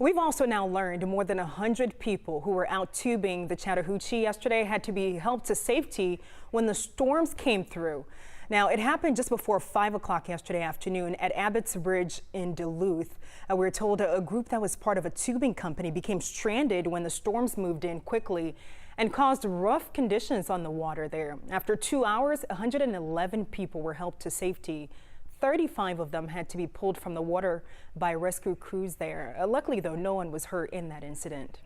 We've also now learned more than 100 people who were out tubing the Chattahoochee yesterday had to be helped to safety when the storms came through. Now, it happened just before 5 o'clock yesterday afternoon at Abbott's Bridge in Duluth. We're told a group that was part of a tubing company became stranded when the storms moved in quickly and caused rough conditions on the water there. After 2 hours, 111 people were helped to safety. 35 of them had to be pulled from the water by rescue crews there. Luckily, though, no one was hurt in that incident.